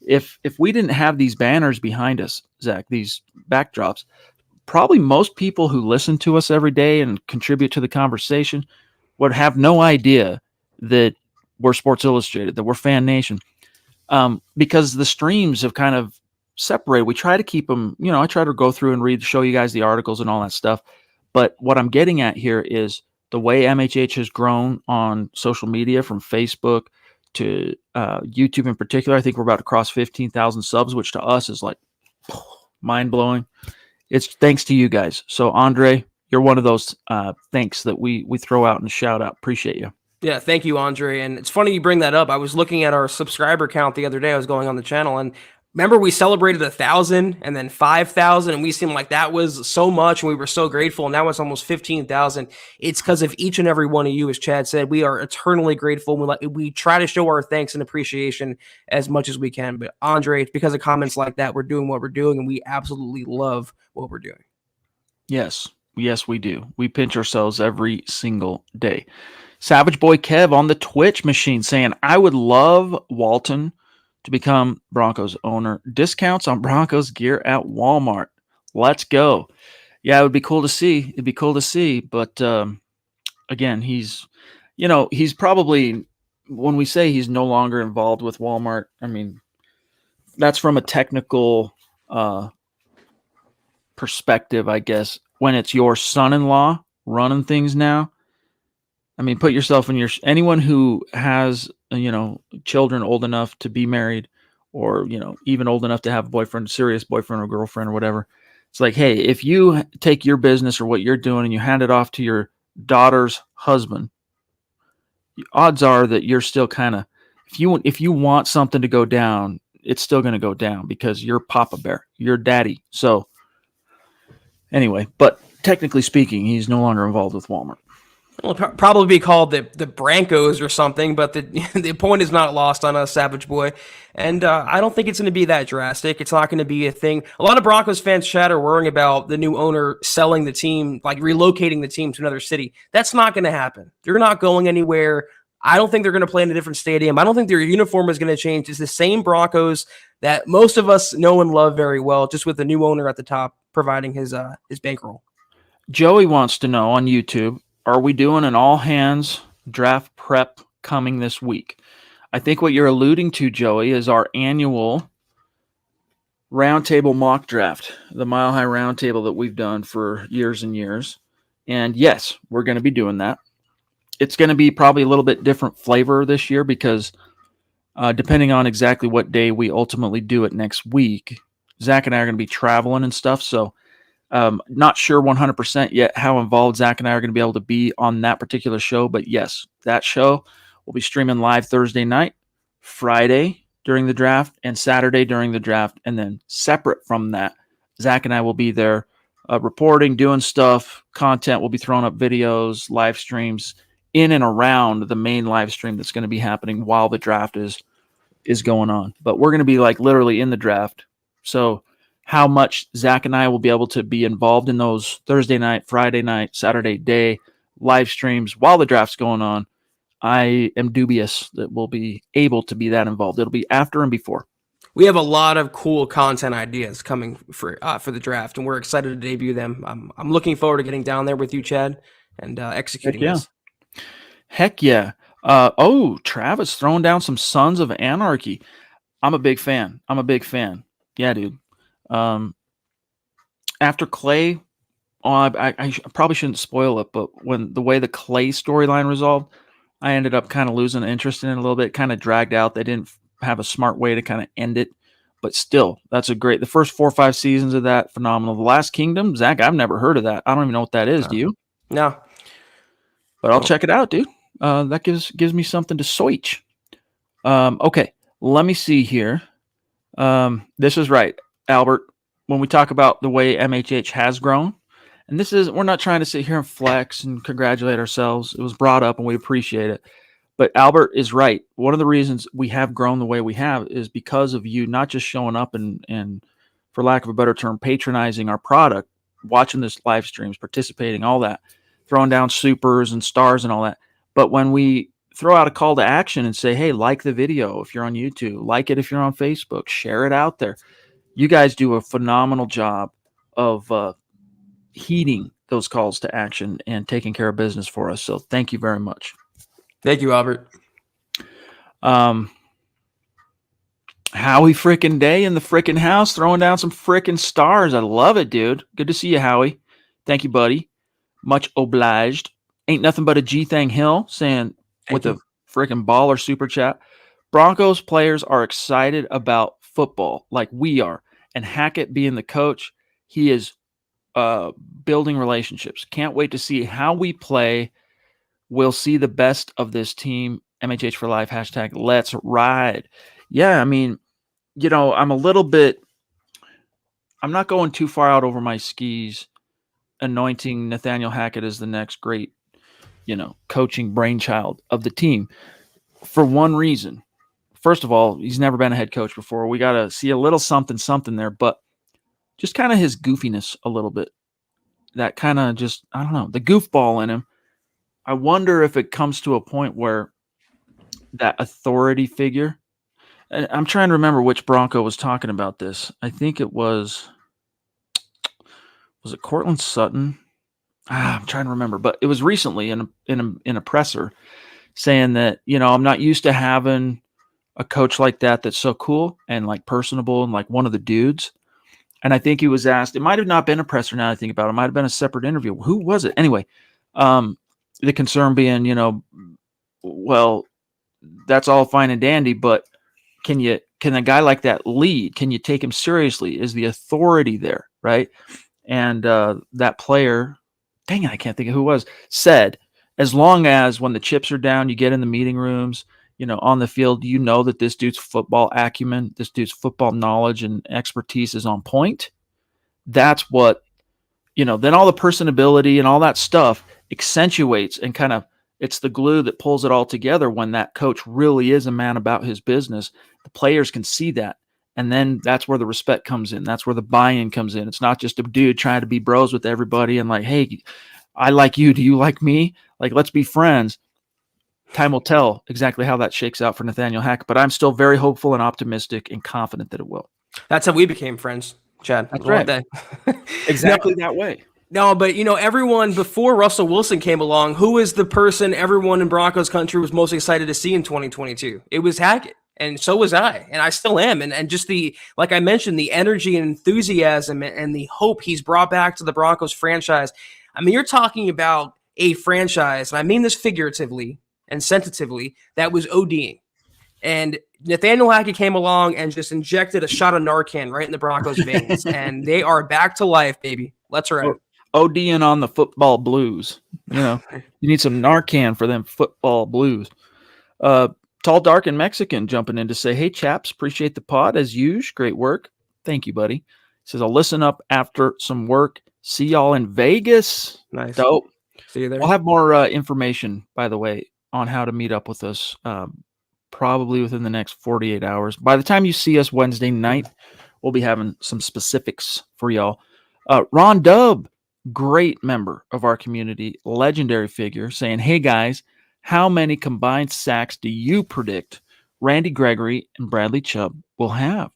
if we didn't have these banners behind us, Zach, these backdrops, probably most people who listen to us every day and contribute to the conversation would have no idea that we're Sports Illustrated, that we're Fan Nation, because the streams have kind of separated. We try to keep them, I try to go through and show you guys the articles and all that stuff. But what I'm getting at here is the way MHH has grown on social media, from Facebook to YouTube in particular. I think we're about to cross 15,000 subs, which to us is like mind-blowing. It's thanks to you guys. So, Andre, you're one of those thanks that we throw out and shout out. Appreciate you. Yeah, thank you, Andre. And it's funny you bring that up. I was looking at our subscriber count the other day. I was going on the channel, and remember we celebrated 1,000 and then 5,000, and we seemed like that was so much, and we were so grateful. And now it's almost 15,000. It's because of each and every one of you, as Chad said. We are eternally grateful. We try to show our thanks and appreciation as much as we can. But Andre, it's because of comments like that we're doing what we're doing, and we absolutely love what we're doing. Yes, we do. We pinch ourselves every single day. Savage Boy Kev on the Twitch machine saying, I would love Walton to become Broncos owner. Discounts on Broncos gear at Walmart. Let's go. Yeah, it would be cool to see. It'd be cool to see. But again, he's probably, when we say he's no longer involved with Walmart, I mean, that's from a technical perspective, I guess. When it's your son-in-law running things now, I mean, put yourself in anyone who has, children old enough to be married, or, even old enough to have a boyfriend, serious boyfriend or girlfriend or whatever. It's like, hey, if you take your business or what you're doing and you hand it off to your daughter's husband, odds are that you're still kind of, if you want something to go down, it's still going to go down, because you're Papa Bear, you're daddy. So anyway, but technically speaking, he's no longer involved with Walmart. It'll probably be called the Broncos or something, but the the point is not lost on us, Savage Boy. And I don't think it's going to be that drastic. It's not going to be a thing. A lot of Broncos fans chat are worrying about the new owner selling the team, like relocating the team to another city. That's not going to happen. They're not going anywhere. I don't think they're going to play in a different stadium. I don't think their uniform is going to change. It's the same Broncos that most of us know and love very well, just with the new owner at the top providing his bankroll. Joey wants to know on YouTube, are we doing an all hands draft prep coming this week? I think what you're alluding to, Joey, is our annual roundtable mock draft, the Mile High Roundtable that we've done for years and years. And yes, we're going to be doing that. It's going to be probably a little bit different flavor this year because depending on exactly what day we ultimately do it next week, Zach and I are going to be traveling and stuff. So not sure 100% yet how involved Zach and I are going to be able to be on that particular show. But yes, that show will be streaming live Thursday night, Friday during the draft, and Saturday during the draft. And then separate from that, Zach and I will be there reporting, doing stuff, content. We'll be throwing up videos, live streams in and around the main live stream that's going to be happening while the draft is going on. But we're going to be like literally in the draft. So how much Zach and I will be able to be involved in those Thursday night, Friday night, Saturday day live streams while the draft's going on, I am dubious that we'll be able to be that involved. It'll be after and before. We have a lot of cool content ideas coming for the draft, and we're excited to debut them. I'm looking forward to getting down there with you, Chad, and executing this. Heck yeah. Travis throwing down some Sons of Anarchy. I'm a big fan. Yeah, dude. After Clay, I probably shouldn't spoil it, but when the way the Clay storyline resolved, I ended up kind of losing interest in it a little bit, kind of dragged out. They didn't have a smart way to kind of end it, but still, that's the first 4 or 5 seasons of that, phenomenal. The Last Kingdom, Zach, I've never heard of that. I don't even know what that is. No. Do you? No. But I'll check it out, dude. That gives me something to switch. Okay, let me see here. This is right, Albert. When we talk about the way MHH has grown, and we're not trying to sit here and flex and congratulate ourselves. It was brought up and we appreciate it. But Albert is right. One of the reasons we have grown the way we have is because of you not just showing up and for lack of a better term, patronizing our product, watching this live streams, participating, all that, throwing down supers and stars and all that. But when we throw out a call to action and say, hey, like the video if you're on YouTube, like it if you're on Facebook, share it out there. You guys do a phenomenal job of heeding those calls to action and taking care of business for us. So thank you very much. Thank you, Albert. Howie frickin' Day in the frickin' house, throwing down some frickin' stars. I love it, dude. Good to see you, Howie. Thank you, buddy. Much obliged. Ain't nothing but a G Thang Hill saying with a frickin' baller super chat. Broncos players are excited about football like we are. And Hackett being the coach, he is building relationships. Can't wait to see how we play. We'll see the best of this team. MHH for life. # let's ride. Yeah, I mean, I'm not going too far out over my skis anointing Nathaniel Hackett as the next great, coaching brainchild of the team for one reason. First of all, he's never been a head coach before. We got to see a little something there, but just kind of his goofiness a little bit. That kind of just, I don't know, the goofball in him. I wonder if it comes to a point where that authority figure, and I'm trying to remember which Bronco was talking about this. I think it was it Cortland Sutton? I'm trying to remember, but it was recently in a presser saying that, I'm not used to having a coach like that that's so cool and like personable and like one of the dudes. And I think he was asked, it might have not been a presser now I think about it. It might have been a separate interview. Who was it? Anyway, the concern being, well, that's all fine and dandy, but can a guy like that lead? Can you take him seriously? Is the authority there, right? And that player, dang it, I can't think of who it was, said, as long as when the chips are down, you get in the meeting rooms, on the field, that this dude's football acumen, this dude's football knowledge and expertise is on point. That's what, then all the personability and all that stuff accentuates and kind of it's the glue that pulls it all together when that coach really is a man about his business. The players can see that. And then that's where the respect comes in. That's where the buy-in comes in. It's not just a dude trying to be bros with everybody and like, hey, I like you. Do you like me? Like, let's be friends. Time will tell exactly how that shakes out for Nathaniel Hackett, but I'm still very hopeful and optimistic and confident that it will. That's how we became friends, Chad. That's right. Exactly that way. No, but everyone before Russell Wilson came along, who is the person everyone in Broncos country was most excited to see in 2022? It was Hackett. And so was I, and I still am. And just like I mentioned, the energy and enthusiasm and the hope he's brought back to the Broncos franchise. I mean, you're talking about a franchise, and I mean this figuratively and sensitively, that was ODing. And Nathaniel Hackett came along and just injected a shot of Narcan right in the Broncos' veins. And they are back to life, baby. Let's ride. ODing on the football blues. You need some Narcan for them football blues. Tall, Dark, and Mexican jumping in to say, hey, chaps, appreciate the pod as usual. Great work. Thank you, buddy. He says, I'll listen up after some work. See y'all in Vegas. Nice. Dope. See you there. I'll have more information, by the way, on how to meet up with us probably within the next 48 hours. By the time you see us Wednesday night, we'll be having some specifics for y'all. Ron Dubb, great member of our community, legendary figure, saying, hey, guys, how many combined sacks do you predict Randy Gregory and Bradley Chubb will have?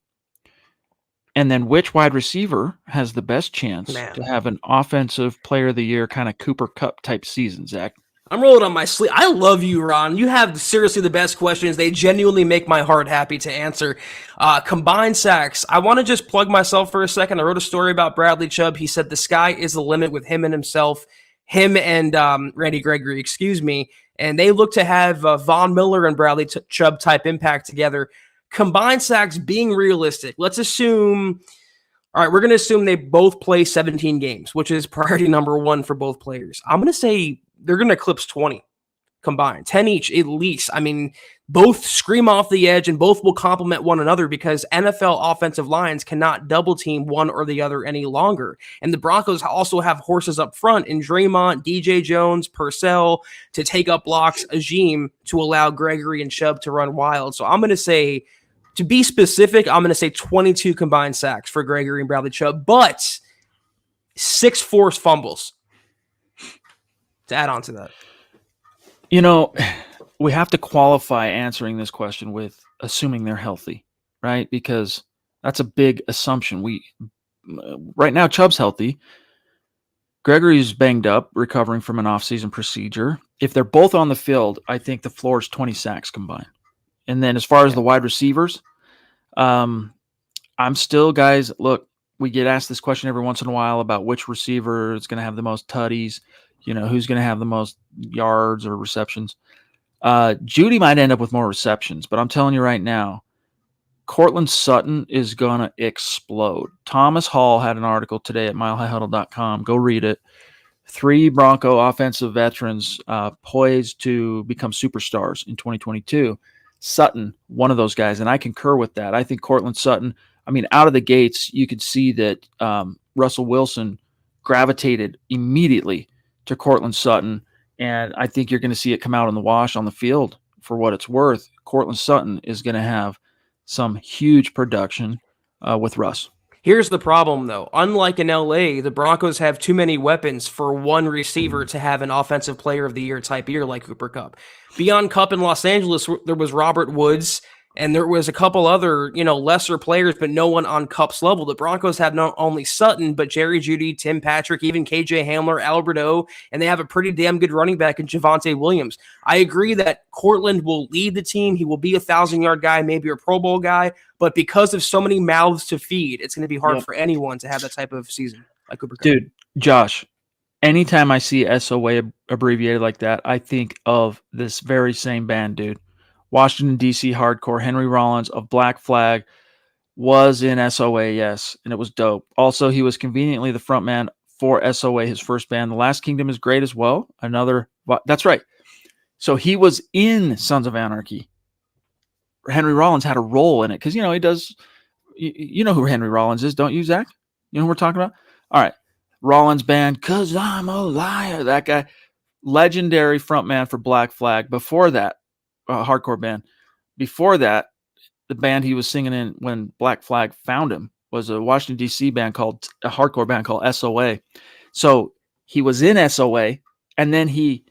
And then which wide receiver has the best chance to have an offensive player of the year kind of Cooper Kupp type season, Zach? I'm rolling on my sleeve. I love you, Ron. You have seriously the best questions. They genuinely make my heart happy to answer. Combined sacks. I want to just plug myself for a second. I wrote a story about Bradley Chubb. He said the sky is the limit with him and Randy Gregory, and they look to have Von Miller and Bradley Chubb type impact together. Combined sacks being realistic. Let's assume, all right, we're going to assume they both play 17 games, which is priority number one for both players. I'm going to say they're going to eclipse 20 combined, 10 each at least. I mean, both scream off the edge and both will complement one another because NFL offensive lines cannot double team one or the other any longer. And the Broncos also have horses up front in Draymond, DJ Jones, Purcell to take up blocks, Ajim to allow Gregory and Chubb to run wild. So I'm going to say, to be specific, I'm going to say 22 combined sacks for Gregory and Bradley Chubb, but 6 forced fumbles to add on to that. We have to qualify answering this question with assuming they're healthy, right? Because that's a big assumption. Right now, Chubb's healthy. Gregory's banged up, recovering from an offseason procedure. If they're both on the field, I think the floor is 20 sacks combined. And then as far as the wide receivers, I'm still, guys, look, we get asked this question every once in a while about which receiver is going to have the most tutties, who's going to have the most yards or receptions. Judy might end up with more receptions, but I'm telling you right now, Cortland Sutton is going to explode. Thomas Hall had an article today at milehighhuddle.com. Go read it. 3 Bronco offensive veterans poised to become superstars in 2022. Sutton, one of those guys, and I concur with that. I think Cortland Sutton, out of the gates, you could see that Russell Wilson gravitated immediately to Cortland Sutton, and I think you're going to see it come out in the wash on the field for what it's worth. Cortland Sutton is going to have some huge production with Russ. Here's the problem, though. Unlike in LA, the Broncos have too many weapons for one receiver to have an offensive player of the year type year like Cooper Kupp. Beyond Kupp in Los Angeles, there was Robert Woods, and there was a couple other, lesser players, but no one on Kupp's level. The Broncos have not only Sutton, but Jerry Jeudy, Tim Patrick, even KJ Hamler, Albert O, and they have a pretty damn good running back in Javonte Williams. I agree that Cortland will lead the team. He will be a 1,000-yard guy, maybe a Pro Bowl guy, but because of so many mouths to feed, it's going to be hard for anyone to have that type of season like Cooper Kupp. Dude, Josh, anytime I see SOA abbreviated like that, I think of this very same band, dude. Washington, D.C. hardcore. Henry Rollins of Black Flag was in SOA, yes, and it was dope. Also, he was conveniently the front man for SOA, his first band. The Last Kingdom is great as well. That's right. So he was in Sons of Anarchy. Henry Rollins had a role in it because, he does, you know who Henry Rollins is, don't you, Zach? You know who we're talking about? All right. Rollins band, 'Cause I'm a Liar. That guy, legendary frontman for Black Flag. Before that, hardcore band. Before that, the band he was singing in when Black Flag found him was a Washington D.C. band called a hardcore band called SOA. So he was in SOA, and then he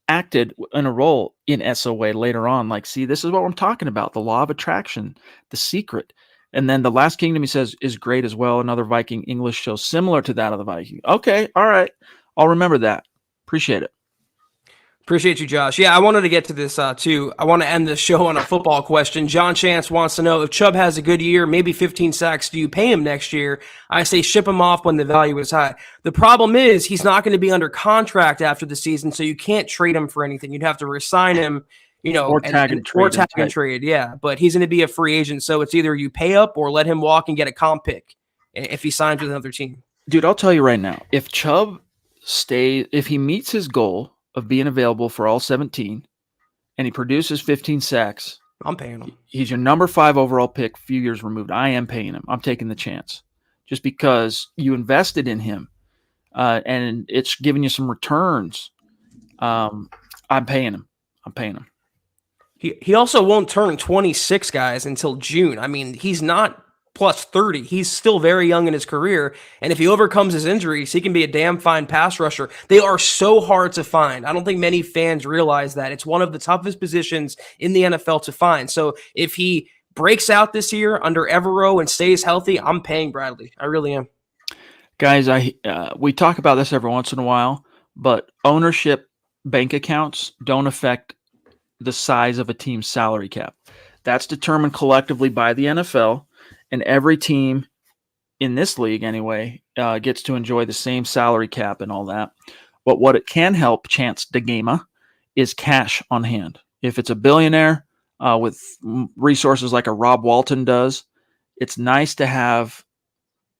acted in a role in SOA later on. Like, see, this is what I'm talking about: the law of attraction, The Secret. And then The Last Kingdom, he says, is great as well. Another Viking English show similar to that of the Viking. Okay, all right, I'll remember that. Appreciate it. Appreciate you, Josh. Yeah, I wanted to get to this too. I want to end the show on a football question. John Chance wants to know if Chubb has a good year, maybe 15 sacks, do you pay him next year? I say ship him off when the value is high. The problem is he's not going to be under contract after the season, so you can't trade him for anything. You'd have to resign him, or tag and trade. Yeah, but he's going to be a free agent, so it's either you pay up or let him walk and get a comp pick if he signs with another team. Dude, I'll tell you right now, if Chubb if he meets his goal of being available for all 17 and he produces 15 sacks, I'm paying him. He's your number 5 overall pick, few years removed. I am paying him. I'm taking the chance just because you invested in him and it's giving you some returns. I'm paying him. He also won't turn 26, guys, until June. I mean, he's not plus 30. He's still very young in his career. And if he overcomes his injuries, he can be a damn fine pass rusher. They are so hard to find. I don't think many fans realize that. It's one of the toughest positions in the NFL to find. So if he breaks out this year under Evero and stays healthy, I'm paying Bradley. I really am. Guys, we talk about this every once in a while, but ownership bank accounts don't affect the size of a team's salary cap. That's determined collectively by the NFL. And every team in this league, anyway, gets to enjoy the same salary cap and all that. But what it can help Chance DeGama is cash on hand. If it's a billionaire with resources like a Rob Walton does, it's nice to have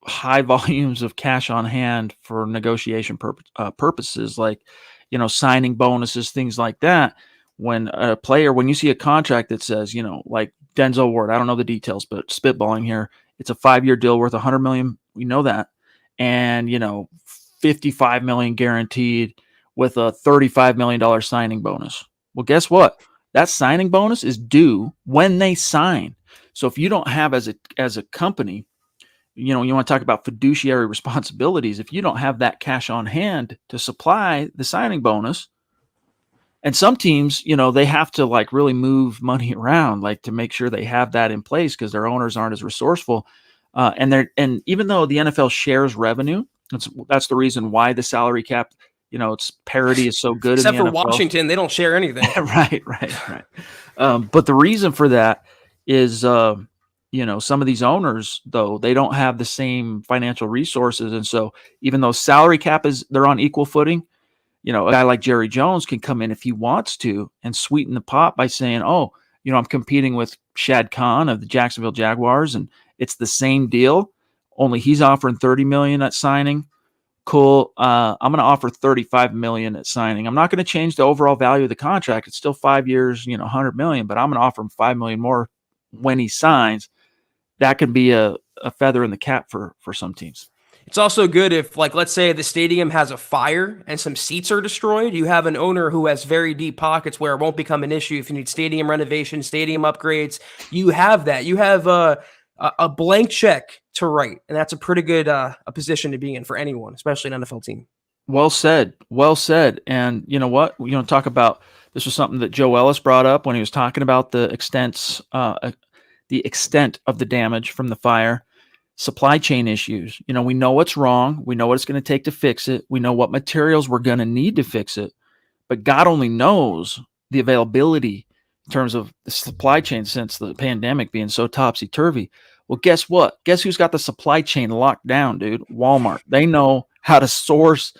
high volumes of cash on hand for negotiation purposes, like, signing bonuses, things like that. When you see a contract that says, like Denzel Ward, I don't know the details, but spitballing here, it's a 5-year deal worth $100 million. We know that. And, $55 million guaranteed with a $35 million signing bonus. Well, guess what? That signing bonus is due when they sign. So if you don't have as a company, you want to talk about fiduciary responsibilities. If you don't have that cash on hand to supply the signing bonus, and some teams, they have to like really move money around, like to make sure they have that in place because their owners aren't as resourceful. And even though the NFL shares revenue, that's the reason why the salary cap, its parity is so good. Except in the for NFL. Washington, they don't share anything. Right. But the reason for that is, some of these owners, though, they don't have the same financial resources. And so even though salary cap they're on equal footing, a guy like Jerry Jones can come in if he wants to and sweeten the pot by saying, I'm competing with Shad Khan of the Jacksonville Jaguars, and it's the same deal, only he's offering $30 million at signing. Cool. I'm going to offer $35 million at signing. I'm not going to change the overall value of the contract. It's still 5 years, $100 million, but I'm going to offer him $5 million more when he signs. That could be a feather in the cap for some teams. It's also good if, like, let's say the stadium has a fire and some seats are destroyed. You have an owner who has very deep pockets where it won't become an issue if you need stadium renovation, stadium upgrades. You have that. You have a blank check to write, and that's a pretty good a position to be in for anyone, especially an NFL team. Well said. And you know what? We talk about this was something that Joe Ellis brought up when he was talking about the extent of the damage from the fire. Supply chain issues. We know what's wrong. We know what it's going to take to fix it. We know what materials we're going to need to fix it. But God only knows the availability in terms of the supply chain since the pandemic being so topsy-turvy. Well, guess what? Guess who's got the supply chain locked down, dude? Walmart. They know how to source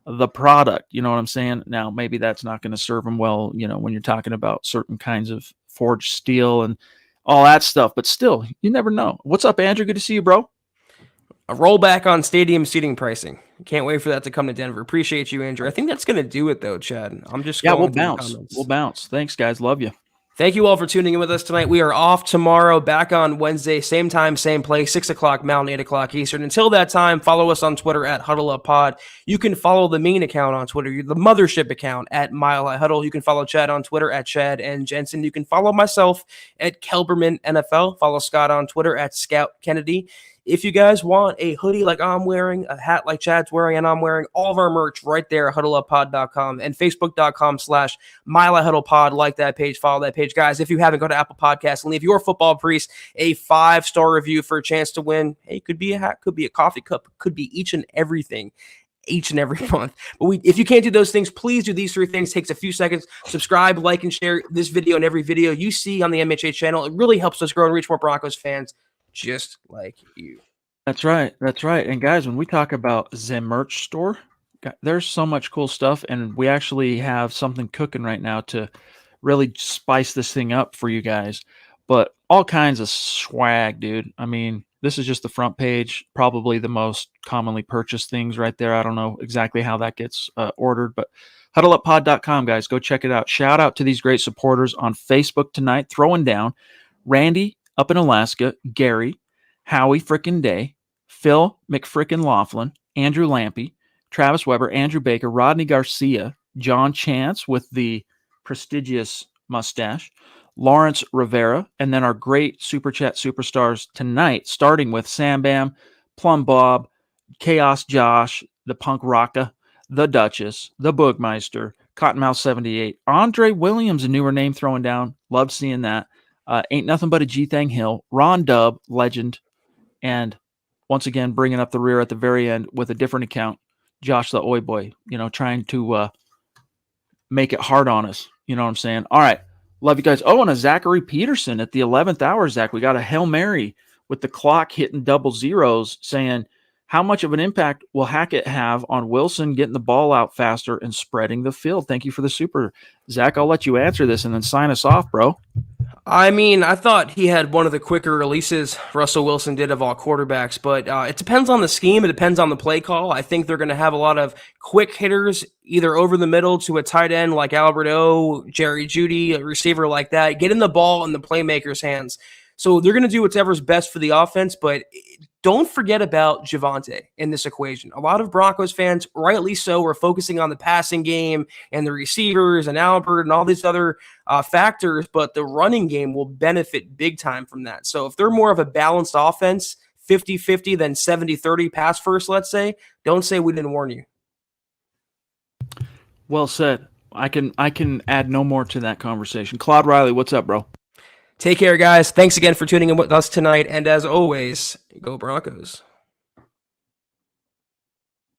the product. You know what I'm saying? Now, maybe that's not going to serve them well, when you're talking about certain kinds of forged steel and all that stuff, but still, you never know. What's up, Andrew? Good to see you, bro. A rollback on stadium seating pricing. Can't wait for that to come to Denver. Appreciate you, Andrew. I think that's going to do it, though, Chad. I'm just we'll bounce. Thanks, guys. Love you. Thank you all for tuning in with us tonight. We are off tomorrow, back on Wednesday, same time, same place, 6 o'clock Mountain, 8 o'clock Eastern. Until that time, follow us on Twitter at Huddle Up Pod. You can follow the main account on Twitter, the mothership account at Mile High Huddle. You can follow Chad on Twitter at Chad and Jensen. You can follow myself at Kelberman NFL. Follow Scott on Twitter at Scout Kennedy. If you guys want a hoodie like I'm wearing, a hat like Chad's wearing and I'm wearing, all of our merch right there at huddleuppod.com and facebook.com/MileHuddlePod. Like that page, follow that page. Guys, if you haven't, go to Apple Podcasts and leave your football priest a 5-star review for a chance to win. Hey, could be a hat, could be a coffee cup, could be each and every month. But if you can't do those things, please do these 3 things. It takes a few seconds. Subscribe, like, and share this video and every video you see on the MHA channel. It really helps us grow and reach more Broncos fans just like you. That's right. That's right. And guys, when we talk about the merch store, there's so much cool stuff. And we actually have something cooking right now to really spice this thing up for you guys. But all kinds of swag, dude. I mean, this is just the front page, probably the most commonly purchased things right there. I don't know exactly how that gets ordered, but huddleuppod.com, guys. Go check it out. Shout out to these great supporters on Facebook tonight, throwing down Randy up in Alaska, Gary, Howie frickin' Day, Phil McFrickin' Laughlin, Andrew Lampy, Travis Weber, Andrew Baker, Rodney Garcia, John Chance with the prestigious mustache, Lawrence Rivera, and then our great Super Chat superstars tonight, starting with Sam Bam, Plum Bob, Chaos Josh, the Punk Rocka, the Duchess, the Boogmeister, Cottonmouth 78, Andre Williams, a newer name throwing down. Love seeing that. Ain't Nothing But a G-Thang Hill, Ron Dub, legend, and once again, bringing up the rear at the very end with a different account, Josh the Oi Boy, trying to make it hard on us. You know what I'm saying? All right. Love you guys. Oh, and a Zachary Peterson at the 11th hour, Zach. We got a Hail Mary with the clock hitting double zeros saying, how much of an impact will Hackett have on Wilson getting the ball out faster and spreading the field? Thank you for the super. Zach, I'll let you answer this and then sign us off, bro. I mean, I thought he had one of the quicker releases Russell Wilson did of all quarterbacks, but it depends on the scheme. It depends on the play call. I think they're going to have a lot of quick hitters, either over the middle to a tight end like Albert O, Jerry Jeudy, a receiver like that, getting the ball in the playmaker's hands. So they're going to do whatever's best for the offense, but don't forget about Javonte in this equation. A lot of Broncos fans, rightly so, are focusing on the passing game and the receivers and Albert and all these other factors, but the running game will benefit big time from that. So if they're more of a balanced offense, 50-50 than 70-30 pass first, let's say, don't say we didn't warn you. Well said. I can add no more to that conversation. Claude Riley, what's up, bro? Take care, guys. Thanks again for tuning in with us tonight. And as always, go Broncos.